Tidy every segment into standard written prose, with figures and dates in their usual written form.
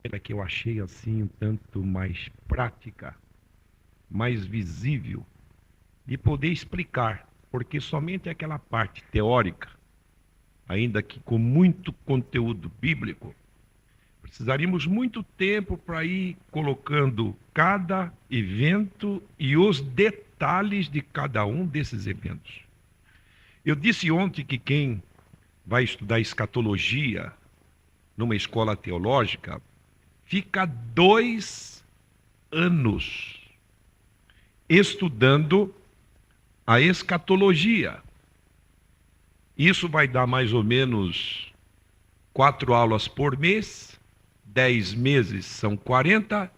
É que eu achei assim um tanto mais prática, mais visível, de poder explicar, porque somente aquela parte teórica, ainda que com muito conteúdo bíblico, precisaríamos muito tempo para ir colocando cada evento e os detalhes de cada um desses eventos. Eu disse ontem que quem vai estudar escatologia numa escola teológica fica 2 anos estudando a escatologia. Isso vai dar mais ou menos 4 aulas por mês, 10 meses são 40,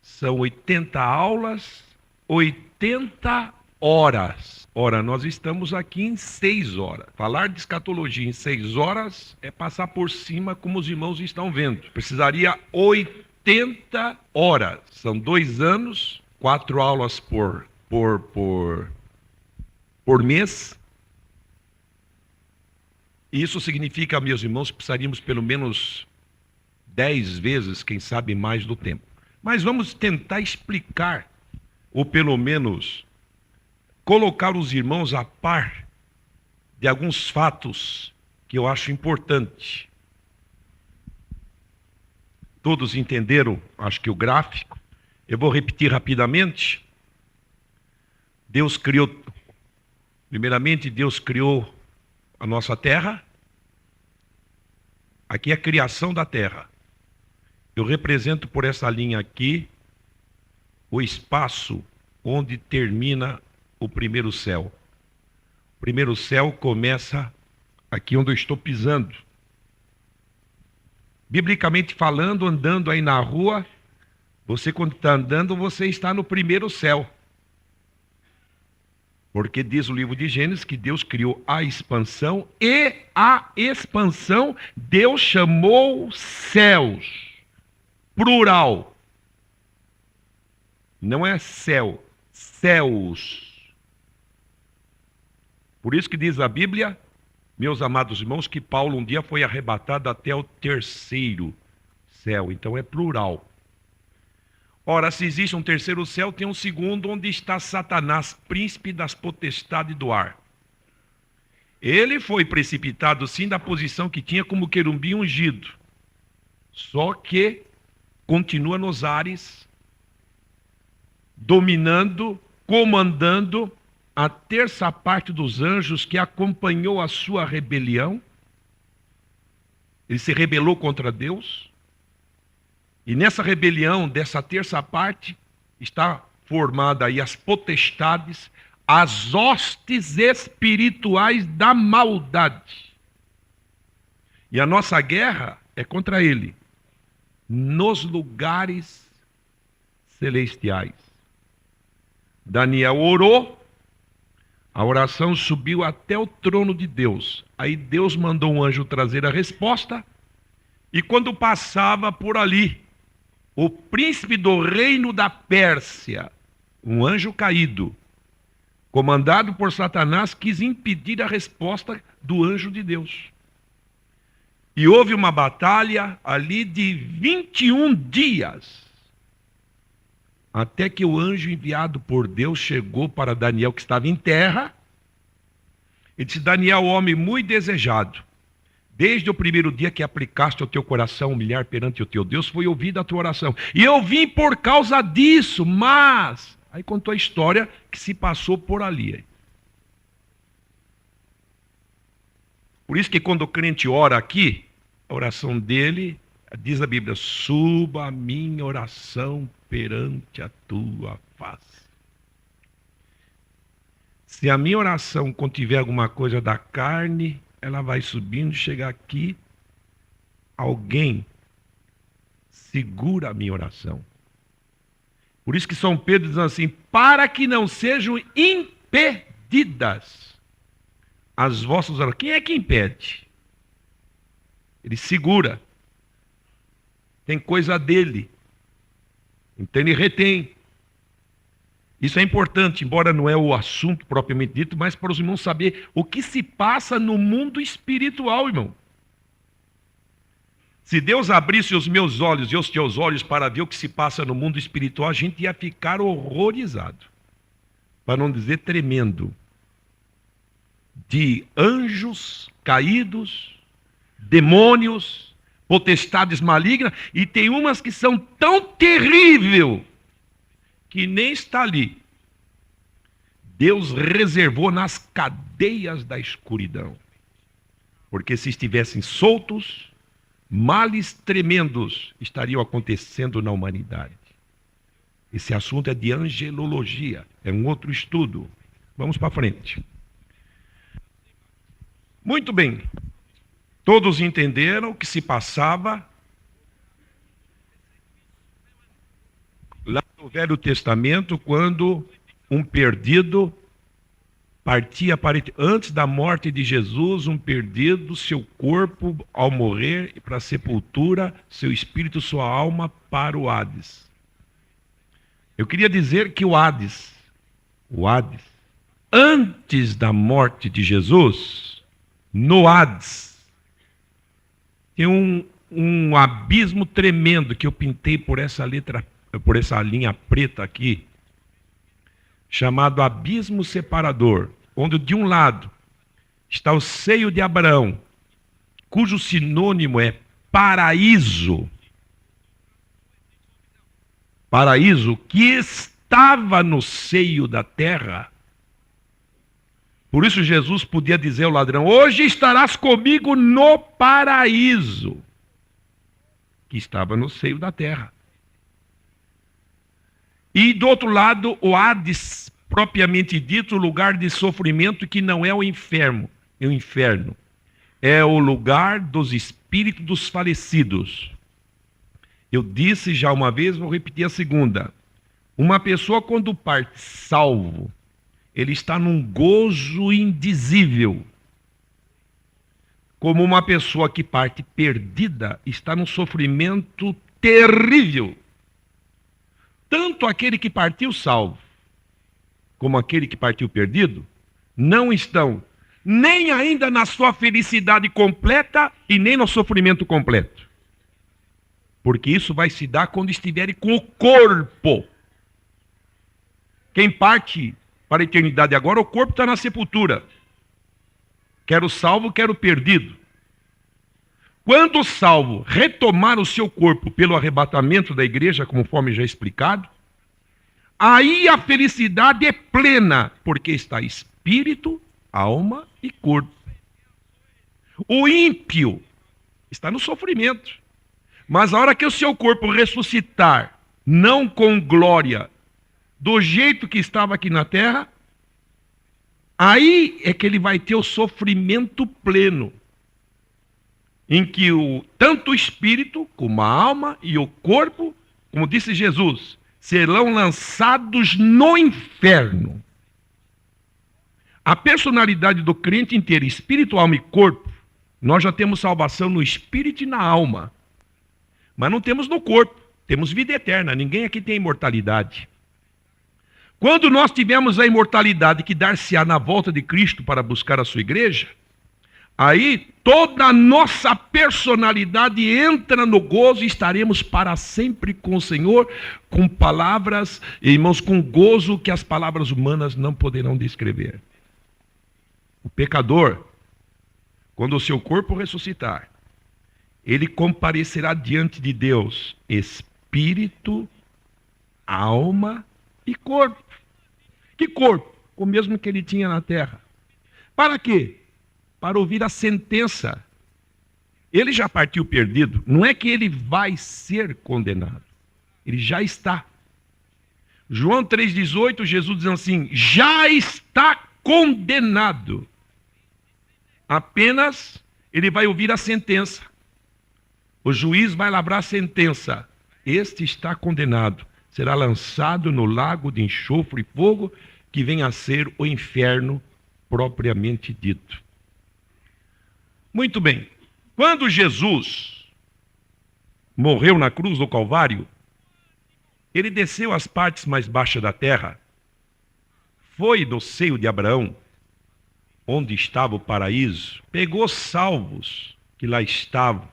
são 80 aulas, 80 horas. Ora, nós estamos aqui em 6 horas. Falar de escatologia em 6 horas é passar por cima, como os irmãos estão vendo. Precisaria 80 horas. São 2 anos, 4 aulas por mês. Isso significa, meus irmãos, que precisaríamos pelo menos 10 vezes, quem sabe mais, do tempo. Mas vamos tentar explicar, ou pelo menos colocar os irmãos a par de alguns fatos que eu acho importante. Todos entenderam, acho que o gráfico. Eu vou repetir rapidamente. Deus criou, primeiramente Deus criou a nossa terra. Aqui é a criação da terra. Eu represento por essa linha aqui o espaço onde termina o primeiro céu. O primeiro céu começa aqui onde eu estou pisando. Biblicamente falando, andando aí na rua, você quando está andando, você está no primeiro céu. Porque diz o livro de Gênesis que Deus criou a expansão, e a expansão Deus chamou céus. Plural. Não é céu, céus. Por isso que diz a Bíblia, meus amados irmãos, que Paulo um dia foi arrebatado até o terceiro céu. Então é plural. Ora, se existe um terceiro céu, tem um segundo onde está Satanás, príncipe das potestades do ar. Ele foi precipitado sim da posição que tinha como querubim ungido. Só que continua nos ares, dominando, comandando a terça parte dos anjos que acompanhou a sua rebelião. Ele se rebelou contra Deus. E nessa rebelião, dessa terça parte, está formada aí as potestades, as hostes espirituais da maldade. E a nossa guerra é contra ele, nos lugares celestiais. Daniel orou, a oração subiu até o trono de Deus. Aí Deus mandou um anjo trazer a resposta, e quando passava por ali, o príncipe do reino da Pérsia, um anjo caído, comandado por Satanás, quis impedir a resposta do anjo de Deus. E houve uma batalha ali de 21 dias, até que o anjo enviado por Deus chegou para Daniel, que estava em terra, e disse: Daniel, homem muito desejado, desde o primeiro dia que aplicaste ao teu coração humilhar perante o teu Deus, foi ouvida a tua oração. E eu vim por causa disso, mas... Aí contou a história que se passou por ali. Por isso que quando o crente ora aqui, a oração dele, diz a Bíblia, suba a minha oração perante a tua face. Se a minha oração contiver alguma coisa da carne, ela vai subindo, chega aqui, alguém segura a minha oração. Por isso que São Pedro diz assim, para que não sejam impedidas as vossas orações. Quem é que impede? Ele segura. Tem coisa dele. Então ele retém. Isso é importante, embora não é o assunto propriamente dito, mas para os irmãos saber o que se passa no mundo espiritual, irmão. Se Deus abrisse os meus olhos e os teus olhos para ver o que se passa no mundo espiritual, a gente ia ficar horrorizado, para não dizer tremendo, de anjos caídos, demônios, potestades malignas, e tem umas que são tão terríveis que nem está ali. Deus reservou nas cadeias da escuridão, porque se estivessem soltos, males tremendos estariam acontecendo na humanidade. Esse assunto é de angelologia, é um outro estudo. Vamos para frente. Muito bem. Todos entenderam o que se passava lá no Velho Testamento, quando um perdido partia antes da morte de Jesus, um perdido, seu corpo ao morrer para a sepultura, seu espírito, sua alma para o Hades. Eu queria dizer que o Hades, antes da morte de Jesus, no Hades, tem um abismo tremendo que eu pintei por essa linha preta aqui, chamado abismo separador, onde de um lado está o seio de Abraão, cujo sinônimo é paraíso. Paraíso que estava no seio da terra. Por isso Jesus podia dizer ao ladrão: hoje estarás comigo no paraíso, que estava no seio da terra. E do outro lado, o Hades, propriamente dito, o lugar de sofrimento, que não é o inferno. É o lugar dos espíritos dos falecidos. Eu disse já uma vez, vou repetir a segunda. Uma pessoa, quando parte salvo, ele está num gozo indizível. Como uma pessoa que parte perdida está num sofrimento terrível. Tanto aquele que partiu salvo, como aquele que partiu perdido, não estão nem ainda na sua felicidade completa e nem no sofrimento completo. Porque isso vai se dar quando estiverem com o corpo. Quem parte para a eternidade agora, o corpo está na sepultura. Quer o salvo, quer o perdido. Quando o salvo retomar o seu corpo pelo arrebatamento da igreja, conforme já explicado, aí a felicidade é plena, porque está espírito, alma e corpo. O ímpio está no sofrimento. Mas a hora que o seu corpo ressuscitar, não com glória, do jeito que estava aqui na terra, aí é que ele vai ter o sofrimento pleno, em que tanto o espírito, como a alma e o corpo, como disse Jesus, serão lançados no inferno. A personalidade do crente inteiro, espírito, alma e corpo, nós já temos salvação no espírito e na alma, mas não temos no corpo. Temos vida eterna, ninguém aqui tem imortalidade. Quando nós tivermos a imortalidade que dar-se-á na volta de Cristo para buscar a sua igreja, aí toda a nossa personalidade entra no gozo e estaremos para sempre com o Senhor, com palavras, irmãos, com gozo que as palavras humanas não poderão descrever. O pecador, quando o seu corpo ressuscitar, ele comparecerá diante de Deus, espírito, alma e corpo. Que corpo? O mesmo que ele tinha na terra. Para quê? Para ouvir a sentença. Ele já partiu perdido. Não é que ele vai ser condenado. Ele já está. João 3,18, Jesus diz assim: já está condenado. Apenas ele vai ouvir a sentença. O juiz vai lavrar a sentença. Este está condenado. Será lançado no lago de enxofre e fogo, que vem a ser o inferno propriamente dito. Muito bem. Quando Jesus morreu na cruz do Calvário, ele desceu às partes mais baixas da terra, foi do seio de Abraão, onde estava o paraíso, pegou salvos que lá estavam,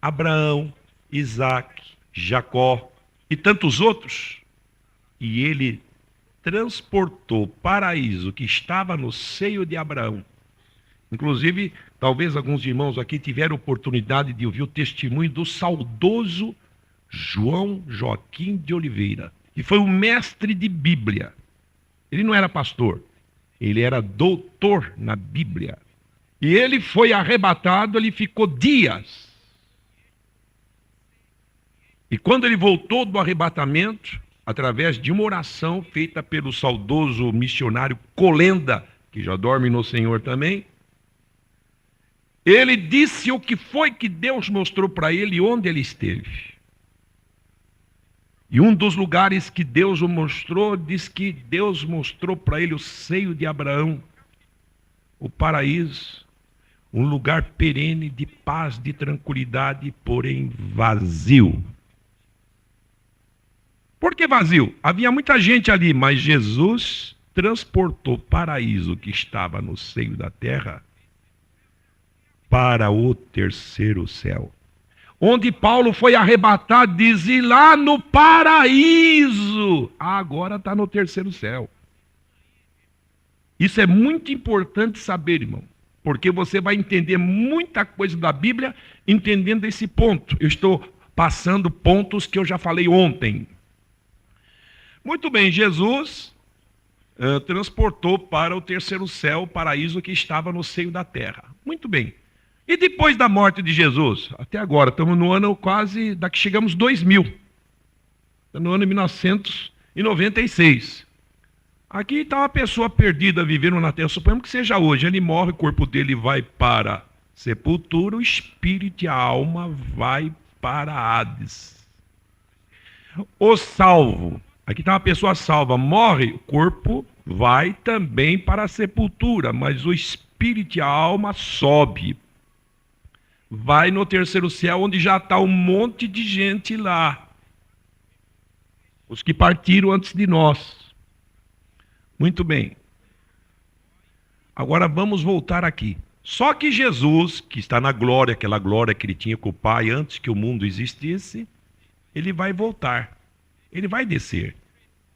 Abraão, Isaac, Jacó e tantos outros. E ele transportou o paraíso que estava no seio de Abraão. Inclusive, talvez alguns irmãos aqui tiveram oportunidade de ouvir o testemunho do saudoso João Joaquim de Oliveira, que foi um mestre de Bíblia. Ele não era pastor, ele era doutor na Bíblia. E ele foi arrebatado, ele ficou dias. E quando ele voltou do arrebatamento, através de uma oração feita pelo saudoso missionário Colenda, que já dorme no Senhor também, ele disse o que foi que Deus mostrou para ele e onde ele esteve. E um dos lugares que Deus o mostrou, diz que Deus mostrou para ele o seio de Abraão, o paraíso, um lugar perene de paz, de tranquilidade, porém vazio. Por que vazio? Havia muita gente ali, mas Jesus transportou o paraíso que estava no seio da terra para o terceiro céu. Onde Paulo foi arrebatado, diz, e lá no paraíso. Agora está no terceiro céu. Isso é muito importante saber, irmão, porque você vai entender muita coisa da Bíblia entendendo esse ponto. Eu estou passando pontos que eu já falei ontem. Muito bem, Jesus transportou para o terceiro céu o paraíso que estava no seio da terra. Muito bem. E depois da morte de Jesus? Até agora, estamos no ano quase, daqui chegamos 2000. Estamos no ano 1996. Aqui está uma pessoa perdida vivendo na terra, suponhamos que seja hoje. Ele morre, o corpo dele vai para a sepultura, o espírito e a alma vai para Hades. O salvo, aqui está uma pessoa salva, morre, o corpo vai também para a sepultura, mas o espírito e a alma sobe. Vai no terceiro céu, onde já está um monte de gente lá. Os que partiram antes de nós. Muito bem. Agora vamos voltar aqui. Só que Jesus, que está na glória, aquela glória que ele tinha com o Pai antes que o mundo existisse, ele vai voltar. Ele vai descer.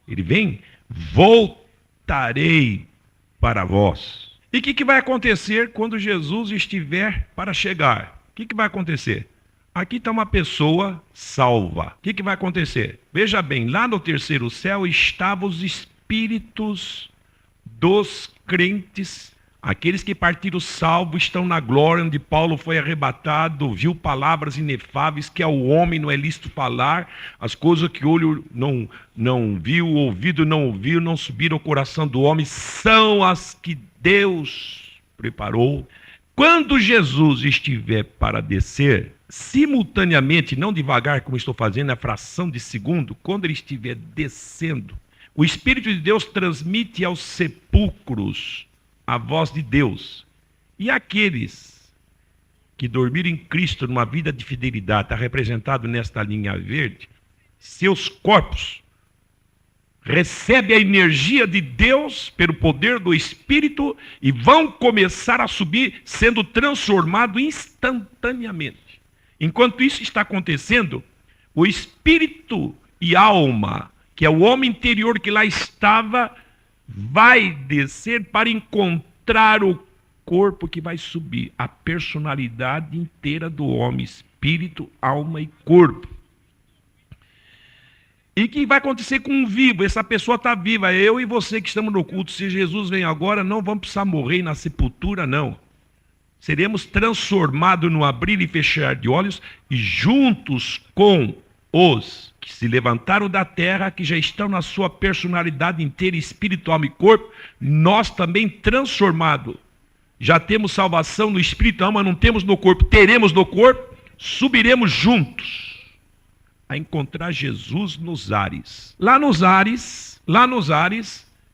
Ele vem, voltarei para vós. E o que vai acontecer quando Jesus estiver para chegar? O que vai acontecer? Aqui está uma pessoa salva. O que vai acontecer? Veja bem, lá no terceiro céu estavam os espíritos dos crentes. Aqueles que partiram salvos estão na glória, onde Paulo foi arrebatado, viu palavras inefáveis que ao homem não é lícito falar, as coisas que o olho não viu, o ouvido não ouviu, não subiram ao coração do homem, são as que Deus preparou. Quando Jesus estiver para descer, simultaneamente, não devagar como estou fazendo, a fração de segundo, quando ele estiver descendo, o Espírito de Deus transmite aos sepulcros a voz de Deus. E aqueles que dormiram em Cristo numa vida de fidelidade, está representado nesta linha verde, seus corpos recebem a energia de Deus pelo poder do Espírito e vão começar a subir, sendo transformados instantaneamente. Enquanto isso está acontecendo, o Espírito e alma, que é o homem interior que lá estava, vai descer para encontrar o corpo que vai subir, a personalidade inteira do homem, espírito, alma e corpo. E o que vai acontecer com um vivo? Essa pessoa está viva, eu e você que estamos no culto. Se Jesus vem agora, não vamos precisar morrer na sepultura, não. Seremos transformados no abrir e fechar de olhos e juntos com os que se levantaram da terra, que já estão na sua personalidade inteira, espírito, alma e corpo, nós também transformados. Já temos salvação no espírito, alma, não temos no corpo, teremos no corpo, subiremos juntos a encontrar Jesus nos ares. Lá nos ares,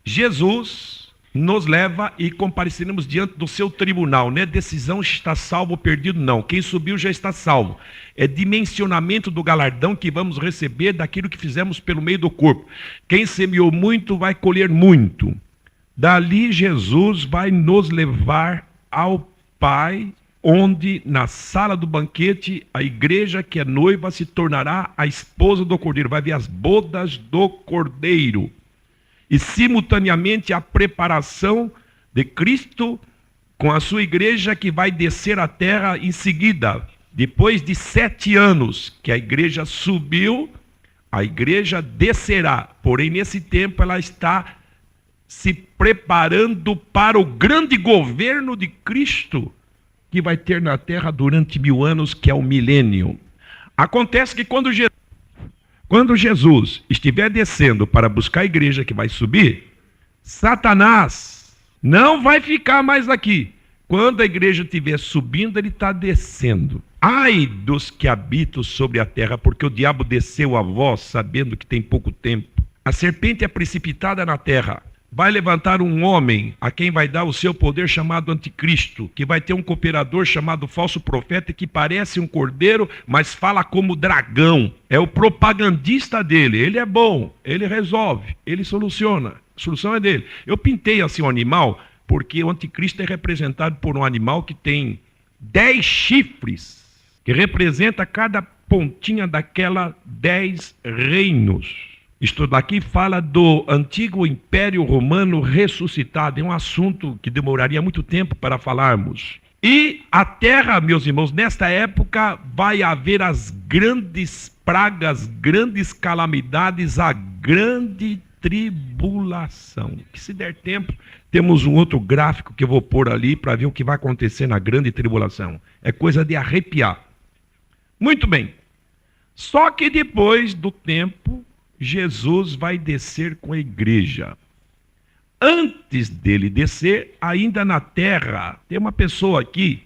Jesus nos leva e compareceremos diante do seu tribunal. Não é decisão se está salvo ou perdido, não. Quem subiu já está salvo. É dimensionamento do galardão que vamos receber daquilo que fizemos pelo meio do corpo. Quem semeou muito vai colher muito. Dali Jesus vai nos levar ao Pai onde na sala do banquete a igreja que é noiva se tornará a esposa do Cordeiro. Vai ver as bodas do Cordeiro. E simultaneamente a preparação de Cristo com a sua igreja que vai descer à terra em seguida. Depois de 7 anos que a igreja subiu, a igreja descerá. Porém, nesse tempo ela está se preparando para o grande governo de Cristo que vai ter na terra durante 1000 anos, que é o milênio. Acontece que quando Jesus estiver descendo para buscar a igreja que vai subir, Satanás não vai ficar mais aqui. Quando a igreja estiver subindo, ele está descendo. Ai dos que habitam sobre a terra, porque o diabo desceu a vós, sabendo que tem pouco tempo. A serpente é precipitada na terra. Vai levantar um homem a quem vai dar o seu poder chamado anticristo, que vai ter um cooperador chamado falso profeta, que parece um cordeiro, mas fala como dragão. É o propagandista dele. Ele é bom, ele resolve, ele soluciona. A solução é dele. Eu pintei assim um animal, porque o anticristo é representado por um animal que tem 10 chifres, que representa cada pontinha daquela 10 reinos. Isto daqui fala do antigo Império Romano ressuscitado. É um assunto que demoraria muito tempo para falarmos. E a terra, meus irmãos, nesta época vai haver as grandes pragas, grandes calamidades, a grande tribulação. Que se der tempo, temos um outro gráfico que eu vou pôr ali para ver o que vai acontecer na grande tribulação. É coisa de arrepiar. Muito bem. Só que depois do tempo, Jesus vai descer com a igreja. Antes dele descer, ainda na terra, tem uma pessoa aqui,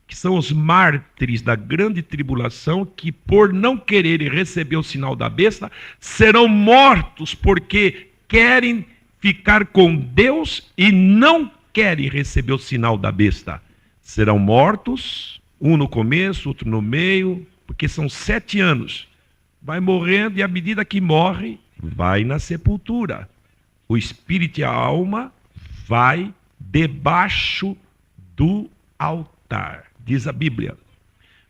que são os mártires da grande tribulação, que por não quererem receber o sinal da besta, serão mortos porque querem ficar com Deus e não querem receber o sinal da besta. Serão mortos, um no começo, outro no meio, porque são 7 anos. Vai morrendo e à medida que morre, vai na sepultura. O espírito e a alma vai debaixo do altar, diz a Bíblia.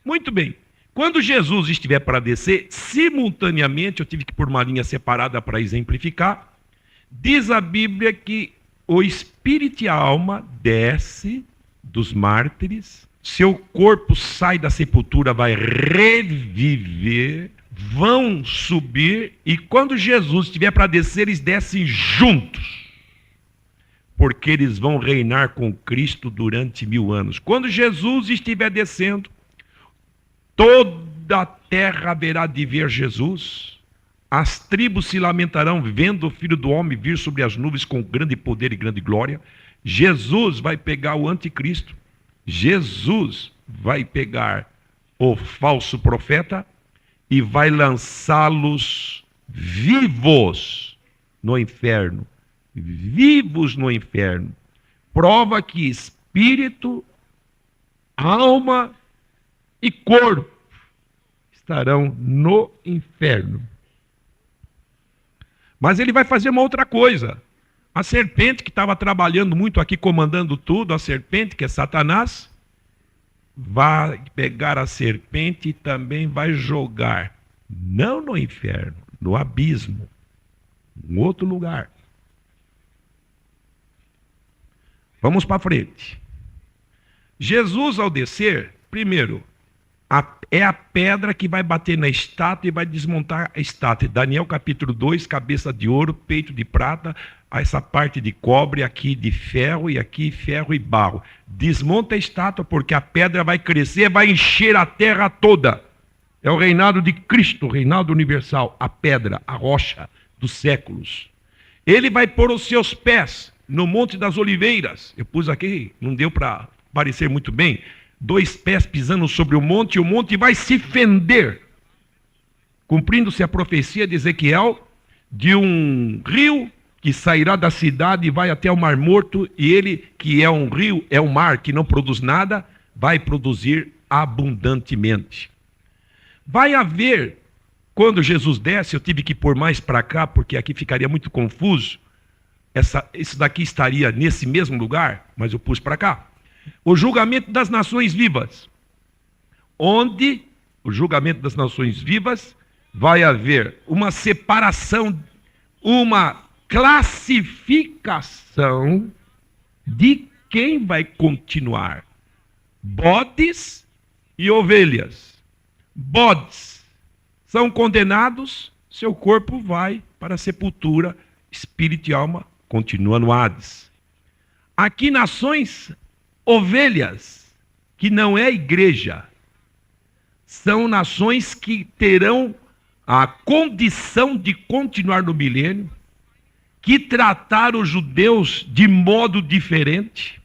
Muito bem. Quando Jesus estiver para descer, simultaneamente, eu tive que pôr uma linha separada para exemplificar, diz a Bíblia que o espírito e a alma desce dos mártires, seu corpo sai da sepultura, vai reviver, vão subir, e quando Jesus estiver para descer, eles descem juntos, porque eles vão reinar com Cristo durante 1000 anos. Quando Jesus estiver descendo, toda a terra haverá de ver Jesus, as tribos se lamentarão vendo o Filho do Homem vir sobre as nuvens com grande poder e grande glória. Jesus vai pegar o anticristo, Jesus vai pegar o falso profeta e vai lançá-los vivos no inferno. Vivos no inferno. Prova que espírito, alma e corpo estarão no inferno. Mas ele vai fazer uma outra coisa. A serpente que estava trabalhando muito aqui, comandando tudo, a serpente que é Satanás, vai pegar a serpente e também vai jogar, não no inferno, no abismo, em outro lugar. Vamos para frente. Jesus, ao descer, primeiro, é a pedra que vai bater na estátua e vai desmontar a estátua. Daniel capítulo 2, cabeça de ouro, peito de prata, essa parte de cobre, aqui de ferro e aqui ferro e barro. Desmonta a estátua porque a pedra vai crescer, vai encher a terra toda. É o reinado de Cristo, o reinado universal, a pedra, a rocha dos séculos. Ele vai pôr os seus pés no Monte das Oliveiras. Eu pus aqui, não deu para parecer muito bem. 2 pés pisando sobre o monte, e o monte vai se fender. Cumprindo-se a profecia de Ezequiel, de um rio que sairá da cidade e vai até o Mar Morto, e ele, que é um rio, é um mar que não produz nada, vai produzir abundantemente. Vai haver, quando Jesus desce, eu tive que pôr mais para cá, porque aqui ficaria muito confuso, isso daqui estaria nesse mesmo lugar, mas eu pus para cá. O julgamento das nações vivas, onde o julgamento das nações vivas vai haver uma separação, uma classificação de quem vai continuar. Bodes e ovelhas. Bodes são condenados, seu corpo vai para a sepultura, espírito e alma continua no Hades. Aqui nações, ovelhas, que não é igreja, são nações que terão a condição de continuar no milênio, que trataram os judeus de modo diferente,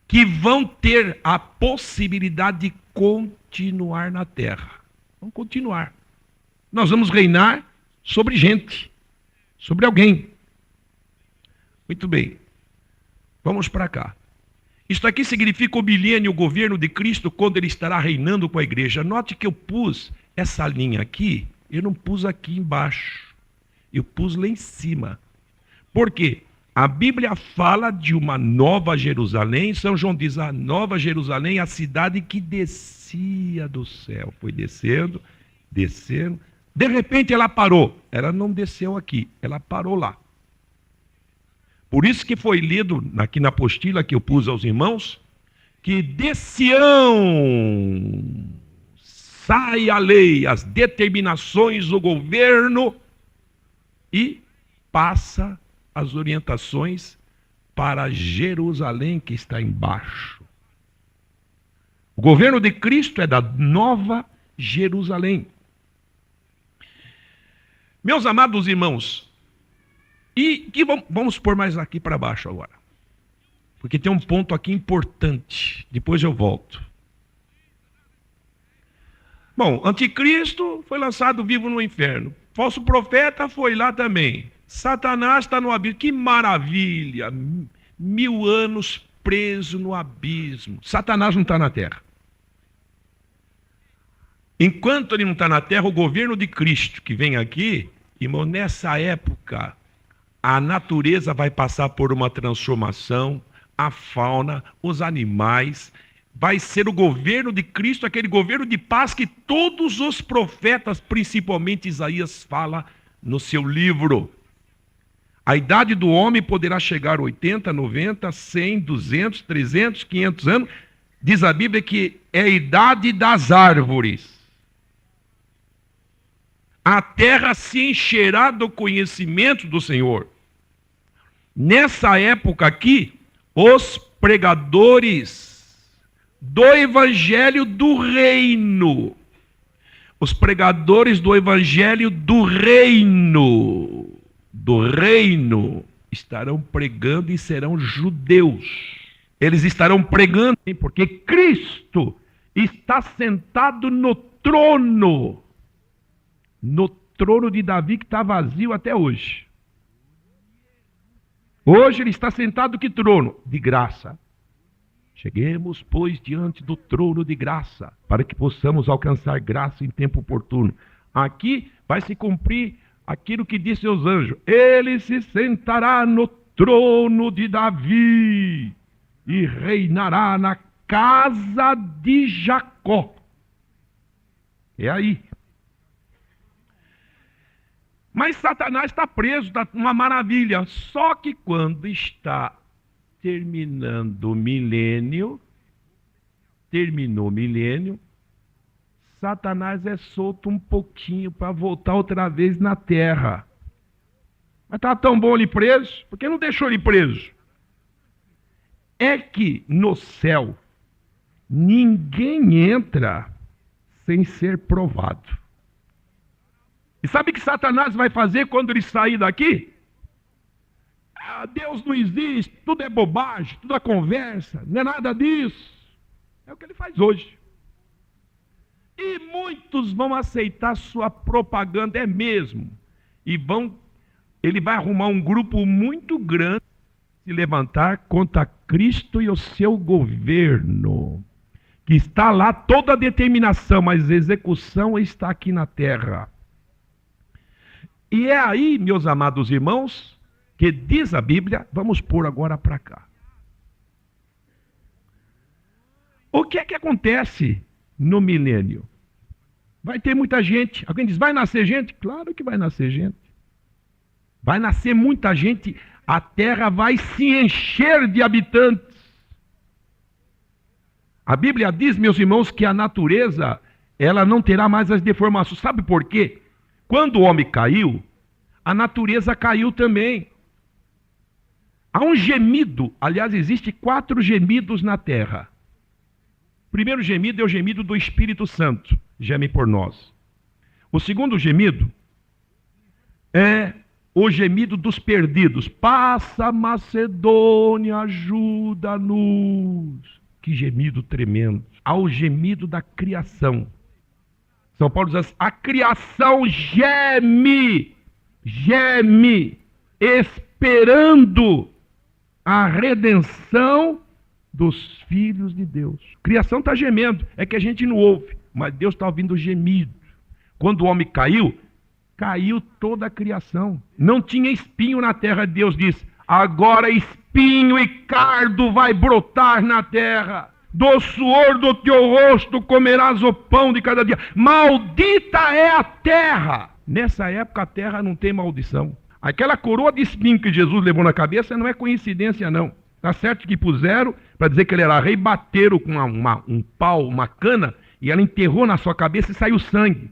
que vão ter a possibilidade de continuar na terra. Vão continuar. Nós vamos reinar sobre gente, sobre alguém. Muito bem. Vamos para cá. Isto aqui significa o milênio, o governo de Cristo, quando ele estará reinando com a igreja. Note que eu pus essa linha aqui, eu não pus aqui embaixo. Eu pus lá em cima. Por quê? A Bíblia fala de uma nova Jerusalém. São João diz, a nova Jerusalém, a cidade que descia do céu. Foi descendo, descendo. De repente ela parou. Ela não desceu aqui, ela parou lá. Por isso que foi lido aqui na apostila que eu pus aos irmãos, que de Sião sai a lei, as determinações do governo e passa as orientações para Jerusalém que está embaixo. O governo de Cristo é da nova Jerusalém. Meus amados irmãos, e vamos pôr mais aqui para baixo agora, porque tem um ponto aqui importante, depois eu volto. Bom, anticristo foi lançado vivo no inferno, falso profeta foi lá também, Satanás está no abismo, que maravilha, 1000 anos preso no abismo. Satanás não está na terra. Enquanto ele não está na terra, o governo de Cristo que vem aqui, irmão, nessa época, a natureza vai passar por uma transformação, a fauna, os animais, vai ser o governo de Cristo, aquele governo de paz que todos os profetas, principalmente Isaías, fala no seu livro. A idade do homem poderá chegar a 80, 90, 100, 200, 300, 500 anos. Diz a Bíblia que é a idade das árvores. A terra se encherá do conhecimento do Senhor. Nessa época aqui, os pregadores do evangelho do reino, os pregadores do evangelho do reino, estarão pregando e serão judeus. Eles estarão pregando porque Cristo está sentado no trono de Davi, que está vazio até hoje. Hoje ele está sentado que trono? De graça. Cheguemos, pois, diante do trono de graça, para que possamos alcançar graça em tempo oportuno. Aqui vai se cumprir aquilo que disse aos anjos: ele se sentará no trono de Davi e reinará na casa de Jacó. É aí. Mas Satanás está preso, está uma maravilha. Só que quando está terminando o milênio, terminou o milênio, Satanás é solto um pouquinho para voltar outra vez na terra. Mas estava tão bom ele preso, por que não deixou ele preso? É que no céu ninguém entra sem ser provado. E sabe o que Satanás vai fazer quando ele sair daqui? Deus não existe, tudo é bobagem, tudo é conversa, não é nada disso. É o que ele faz hoje. E muitos vão aceitar sua propaganda, é mesmo. E ele vai arrumar um grupo muito grande se levantar contra Cristo e o seu governo. Que está lá toda a determinação, mas a execução está aqui na terra. E é aí, meus amados irmãos, que diz a Bíblia, vamos pôr agora para cá. O que é que acontece no milênio? Vai ter muita gente. Alguém diz, vai nascer gente? Claro que vai nascer gente. Vai nascer muita gente. A terra vai se encher de habitantes. A Bíblia diz, meus irmãos, que a natureza, ela não terá mais as deformações. Sabe por quê? Quando o homem caiu, a natureza caiu também. Há um gemido, aliás, existe 4 gemidos na terra. O primeiro gemido é o gemido do Espírito Santo, geme por nós. O segundo gemido é o gemido dos perdidos. Passa, Macedônia, ajuda-nos. Que gemido tremendo. Há o gemido da criação. São Paulo diz assim, a criação geme, esperando a redenção dos filhos de Deus. A criação está gemendo, é que a gente não ouve, mas Deus está ouvindo o gemido. Quando o homem caiu, caiu toda a criação. Não tinha espinho na terra, Deus disse, agora espinho e cardo vai brotar na terra. Do suor do teu rosto comerás o pão de cada dia. Maldita é a terra. Nessa época a terra não tem maldição. Aquela coroa de espinho que Jesus levou na cabeça não é coincidência não. Tá certo que puseram para dizer que ele era rei, bateram com um pau, uma cana, e ela enterrou na sua cabeça e saiu sangue.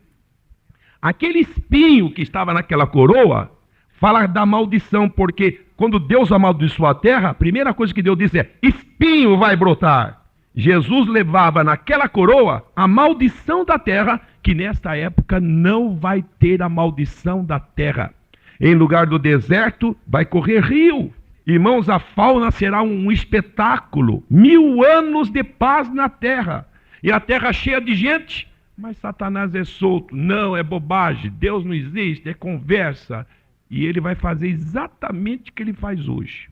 Aquele espinho que estava naquela coroa fala da maldição, porque quando Deus amaldiçoou a terra, a primeira coisa que Deus disse é, espinho vai brotar. Jesus levava naquela coroa a maldição da terra, que nesta época não vai ter a maldição da terra. Em lugar do deserto vai correr rio. Irmãos, a fauna será um espetáculo. 1000 anos de paz na terra. E a terra cheia de gente. Mas Satanás é solto. Não, é bobagem. Deus não existe, é conversa. E ele vai fazer exatamente o que ele faz hoje.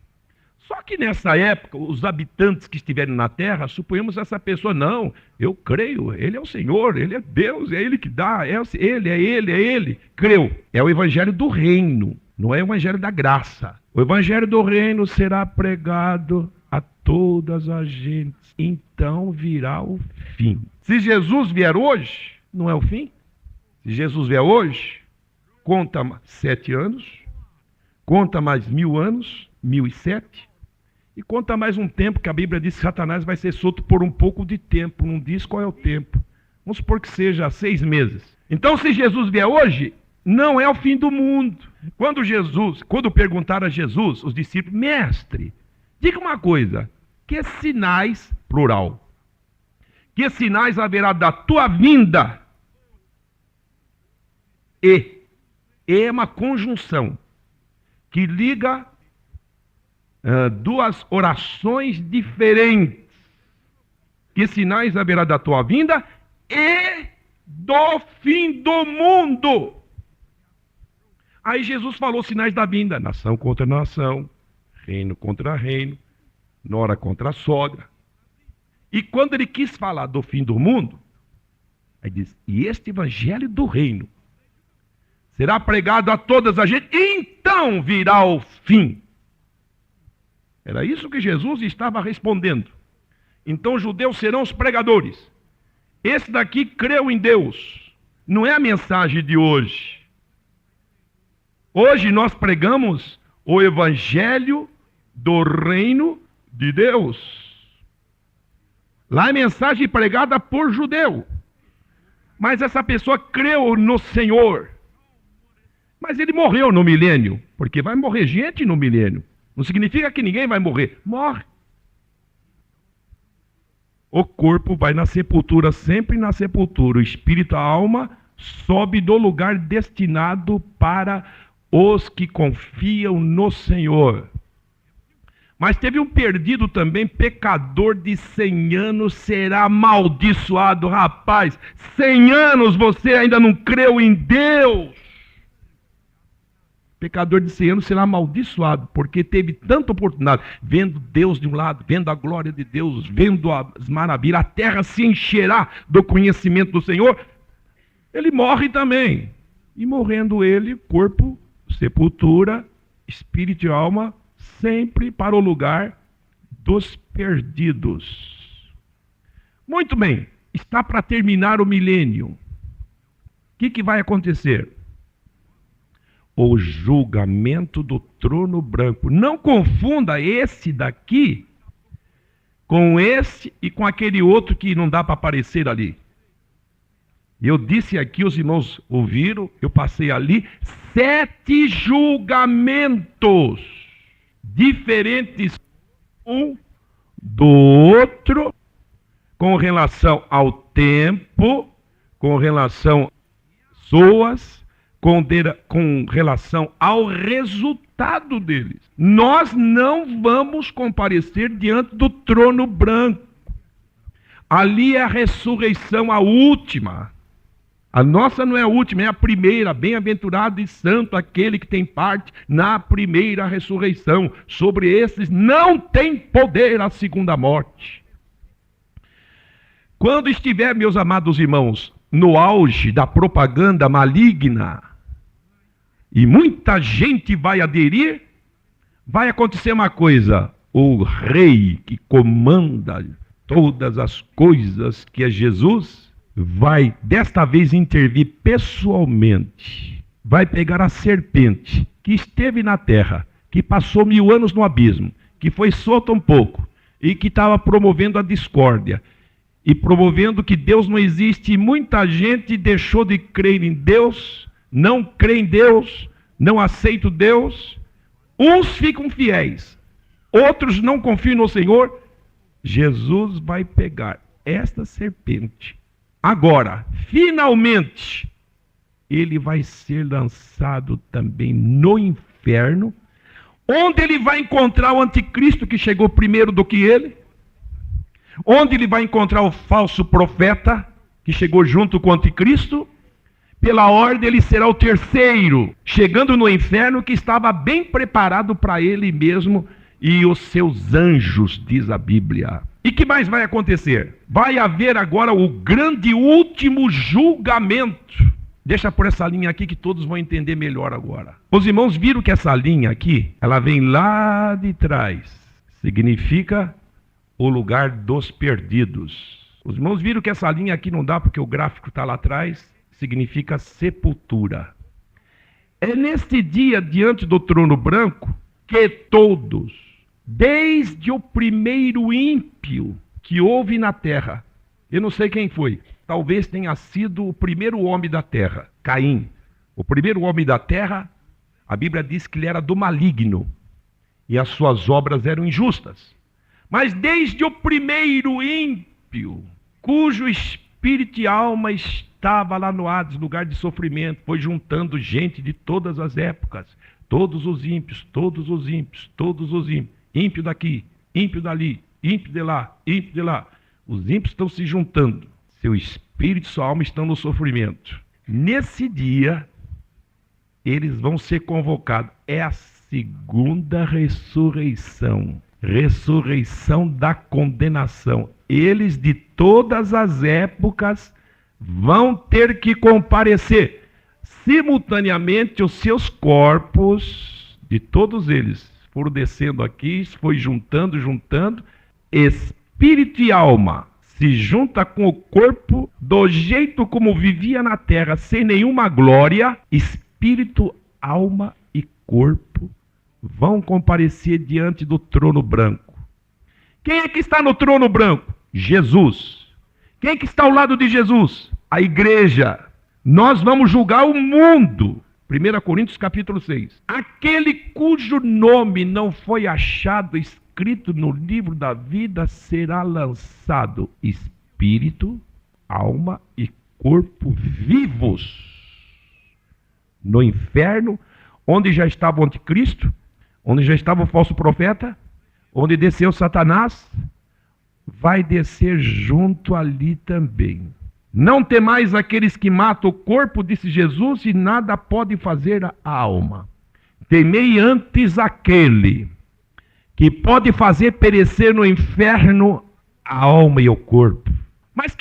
Só que nessa época, os habitantes que estiverem na terra, suponhamos essa pessoa, não, eu creio, ele é o Senhor, ele é Deus, é ele que dá, é ele, creu. É o evangelho do reino, não é o evangelho da graça. O evangelho do reino será pregado a todas as gentes, então virá o fim. Se Jesus vier hoje, não é o fim? Se Jesus vier hoje, conta 7 anos, conta mais 1000 anos, 1007, e conta mais um tempo que a Bíblia diz que Satanás vai ser solto por um pouco de tempo, não diz qual é o tempo. Vamos supor que seja 6 meses. Então, se Jesus vier hoje, não é o fim do mundo. Quando perguntaram a Jesus, os discípulos, mestre, diga uma coisa, que sinais, plural, que sinais haverá da tua vinda? E é uma conjunção que liga duas orações diferentes. Que sinais haverá da tua vinda e do fim do mundo? Aí Jesus falou sinais da vinda: nação contra nação, reino contra reino, nora contra sogra. E quando ele quis falar do fim do mundo, aí diz, e este evangelho do reino será pregado a todas as gentes, então virá o fim. Era isso que Jesus estava respondendo. Então os judeus serão os pregadores. Esse daqui creu em Deus. Não é a mensagem de hoje. Hoje nós pregamos o evangelho do reino de Deus. Lá é mensagem pregada por judeu. Mas essa pessoa creu no Senhor. Mas ele morreu no milênio. Porque vai morrer gente no milênio. Não significa que ninguém vai morrer. Morre. O corpo vai na sepultura, sempre na sepultura. O espírito, a alma, sobe do lugar destinado para os que confiam no Senhor. Mas teve um perdido também, pecador de 100 anos será amaldiçoado. Rapaz, 100 anos você ainda não creu em Deus. Pecador de 100 anos será amaldiçoado, porque teve tanta oportunidade, vendo Deus de um lado, vendo a glória de Deus, vendo as maravilhas, a terra se encherá do conhecimento do Senhor. Ele morre também. E morrendo ele, corpo, sepultura, espírito e alma, sempre para o lugar dos perdidos. Muito bem, está para terminar o milênio. O que vai acontecer? O julgamento do trono branco. Não confunda esse daqui com esse e com aquele outro que não dá para aparecer ali. Eu disse aqui, os irmãos ouviram, eu passei ali, 7 julgamentos diferentes um do outro, com relação ao tempo, com relação às pessoas, com relação ao resultado deles. Nós não vamos comparecer diante do trono branco. Ali é a ressurreição, a última. A nossa não é a última, é a primeira. Bem-aventurado e santo aquele que tem parte na primeira ressurreição. Sobre esses não tem poder a segunda morte. Quando estiver, meus amados irmãos, no auge da propaganda maligna, e muita gente vai aderir, vai acontecer uma coisa: o rei que comanda todas as coisas, que é Jesus, vai desta vez intervir pessoalmente. Vai pegar a serpente que esteve na terra, que passou 1000 anos no abismo, que foi solta um pouco e que estava promovendo a discórdia e promovendo que Deus não existe, e muita gente deixou de crer em Deus, não crê em Deus, não aceita Deus. Uns ficam fiéis, outros não confiam no Senhor. Jesus vai pegar esta serpente. Agora, finalmente, ele vai ser lançado também no inferno, onde ele vai encontrar o anticristo que chegou primeiro do que ele, onde ele vai encontrar o falso profeta que chegou junto com o anticristo. Pela ordem, ele será o terceiro, chegando no inferno, que estava bem preparado para ele mesmo e os seus anjos, diz a Bíblia. E que mais vai acontecer? Vai haver agora o grande último julgamento. Deixa por essa linha aqui que todos vão entender melhor agora. Os irmãos viram que essa linha aqui, ela vem lá de trás. Significa o lugar dos perdidos. Os irmãos viram que essa linha aqui não dá porque o gráfico está lá atrás. Significa sepultura. É neste dia, diante do trono branco, que todos, desde o primeiro ímpio que houve na terra, eu não sei quem foi, talvez tenha sido o primeiro homem da terra, Caim. O primeiro homem da terra, a Bíblia diz que ele era do maligno e as suas obras eram injustas. Mas desde o primeiro ímpio, cujo espírito e alma estava lá no Hades, lugar de sofrimento, foi juntando gente de todas as épocas, todos os ímpios, todos os ímpios, todos os ímpios, ímpio daqui, ímpio dali, ímpio de lá, ímpio de lá. Os ímpios estão se juntando, seu espírito e sua alma estão no sofrimento. Nesse dia, eles vão ser convocados. É a segunda ressurreição, ressurreição da condenação. Eles de todas as épocas vão ter que comparecer. Simultaneamente, os seus corpos, de todos eles, foram descendo aqui, foi juntando, espírito e alma se junta com o corpo do jeito como vivia na terra, sem nenhuma glória. Espírito, alma e corpo vão comparecer diante do trono branco. Quem é que está no trono branco? Jesus. Quem é que está ao lado de Jesus? A igreja. Nós vamos julgar o mundo. 1 Coríntios capítulo 6. Aquele cujo nome não foi achado escrito no livro da vida será lançado espírito, alma e corpo vivos no inferno, onde já estava o anticristo, onde já estava o falso profeta, onde desceu Satanás, vai descer junto ali também. Não temais aqueles que matam o corpo, disse Jesus, e nada pode fazer a alma. Temei antes aquele que pode fazer perecer no inferno a alma e o corpo. Mas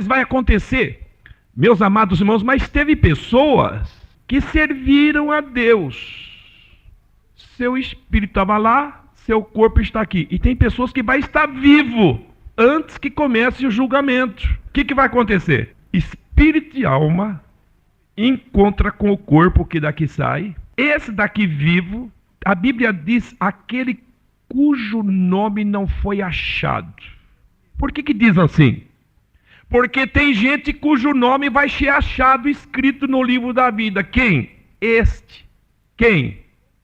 vai acontecer, meus amados irmãos, mas teve pessoas que serviram a Deus. Seu espírito estava lá, seu corpo está aqui. E tem pessoas que vai estar vivo antes que comece o julgamento. O que vai acontecer? Espírito e alma encontra com o corpo que daqui sai. Esse daqui vivo, a Bíblia diz, aquele cujo nome não foi achado. Por que diz assim? Porque tem gente cujo nome vai ser achado escrito no livro da vida. Quem? Este. Quem?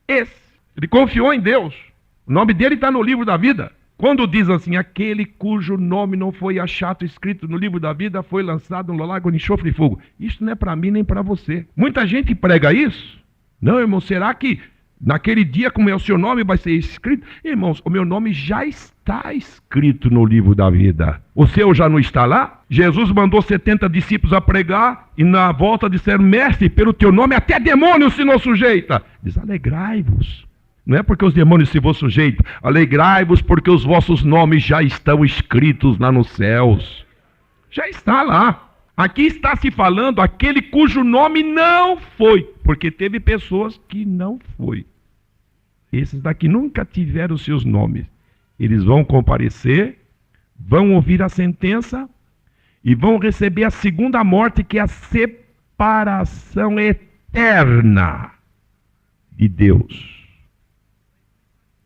Esse. Ele confiou em Deus. O nome dele está no livro da vida. Quando diz assim, aquele cujo nome não foi achado escrito no livro da vida foi lançado no lago de enxofre e fogo. Isso não é para mim nem para você. Muita gente prega isso. Não, irmão, será que naquele dia, como é o seu nome, vai ser escrito? Irmãos, o meu nome já está escrito no livro da vida. O seu já não está lá? Jesus mandou 70 discípulos a pregar e na volta disseram, mestre, pelo teu nome até demônio se não sujeita. Diz, alegrai-vos. Não é porque os demônios se vos sujeitam. Alegrai-vos porque os vossos nomes já estão escritos lá nos céus. Já está lá. Aqui está se falando aquele cujo nome não foi. Porque teve pessoas que não foi. Esses daqui nunca tiveram seus nomes. Eles vão comparecer, vão ouvir a sentença e vão receber a segunda morte, que é a separação eterna de Deus.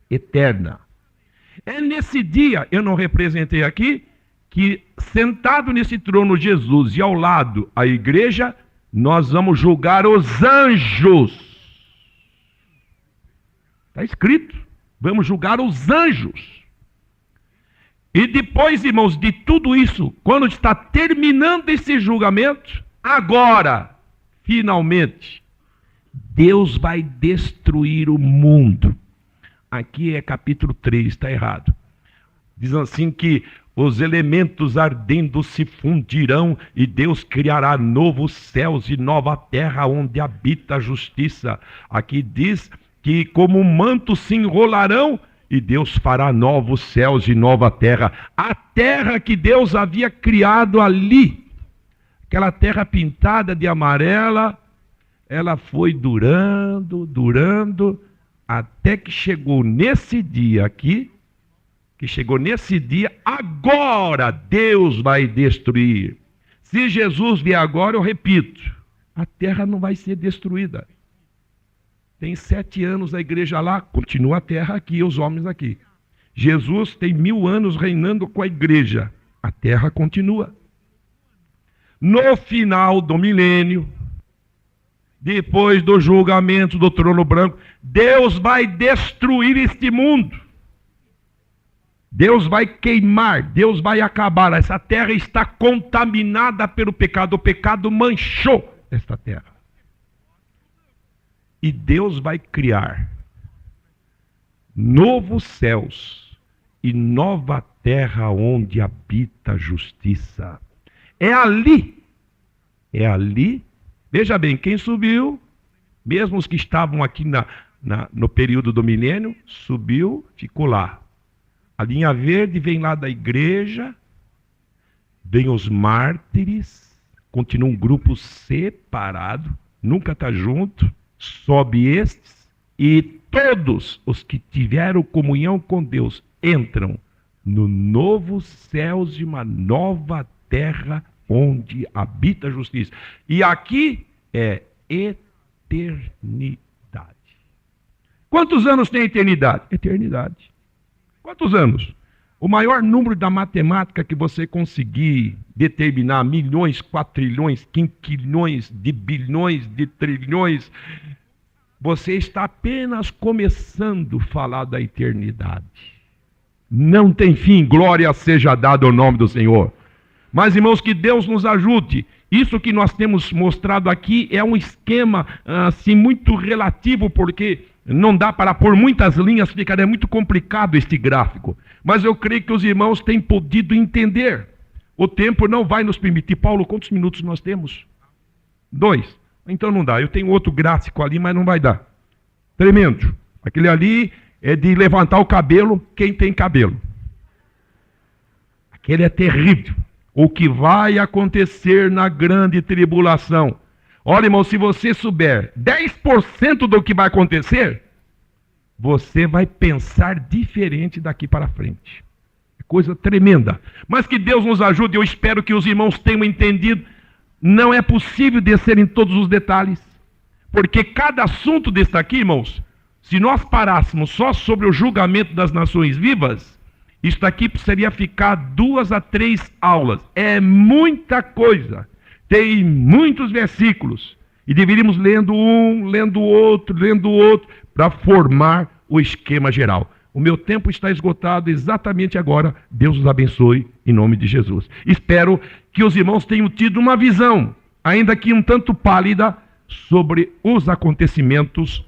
Eterna. É nesse dia, eu não representei aqui, que sentado nesse trono Jesus e ao lado a igreja, nós vamos julgar os anjos. Está escrito, vamos julgar os anjos. E depois, irmãos, de tudo isso, quando está terminando esse julgamento, agora, finalmente, Deus vai destruir o mundo. Aqui é capítulo 3, está errado. Diz assim que os elementos ardendo se fundirão e Deus criará novos céus e nova terra onde habita a justiça. Aqui diz que como um manto se enrolarão e Deus fará novos céus e nova terra. A terra que Deus havia criado ali, aquela terra pintada de amarela, ela foi durando, até que chegou nesse dia aqui, agora Deus vai destruir. Se Jesus vier agora, eu repito, a terra não vai ser destruída. Tem 7 anos a igreja lá, continua a terra aqui, os homens aqui. Jesus tem 1000 anos reinando com a igreja, a terra continua. No final do milênio, depois do julgamento do trono branco, Deus vai destruir este mundo. Deus vai queimar, Deus vai acabar. Essa terra está contaminada pelo pecado. O pecado manchou esta terra. E Deus vai criar novos céus e nova terra onde habita a justiça. É ali. Veja bem, quem subiu, mesmo os que estavam aqui no período do milênio, subiu, ficou lá. A linha verde vem lá da igreja, vem os mártires, continua um grupo separado, nunca está junto, sobe estes, e todos os que tiveram comunhão com Deus entram no novo céus e uma nova terra onde habita a justiça. E aqui é eternidade. Quantos anos tem a eternidade? Eternidade. Quantos anos? O maior número da matemática que você conseguir determinar, milhões, quatrilhões, quinquilhões, de bilhões, de trilhões, você está apenas começando a falar da eternidade. Não tem fim, glória seja dada ao nome do Senhor. Mas, irmãos, que Deus nos ajude. Isso que nós temos mostrado aqui é um esquema assim, muito relativo, porque não dá para pôr muitas linhas, ficaria muito complicado este gráfico. Mas eu creio que os irmãos têm podido entender. O tempo não vai nos permitir. Paulo, quantos minutos nós temos? 2. Então não dá. Eu tenho outro gráfico ali, mas não vai dar. Tremendo. Aquele ali é de levantar o cabelo, quem tem cabelo. Aquele é terrível. O que vai acontecer na grande tribulação. Olha, irmão, se você souber 10% do que vai acontecer, você vai pensar diferente daqui para frente. coisa tremenda. Mas que Deus nos ajude, eu espero que os irmãos tenham entendido. Não é possível descer em todos os detalhes, porque cada assunto desse aqui, irmãos, se nós parássemos só sobre o julgamento das nações vivas, isso aqui precisaria ficar 2 a 3 aulas. É muita coisa. Tem muitos versículos. E deveríamos lendo um, lendo outro, para formar o esquema geral. O meu tempo está esgotado exatamente agora. Deus os abençoe em nome de Jesus. Espero que os irmãos tenham tido uma visão, ainda que um tanto pálida, sobre os acontecimentos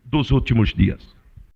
dos últimos dias.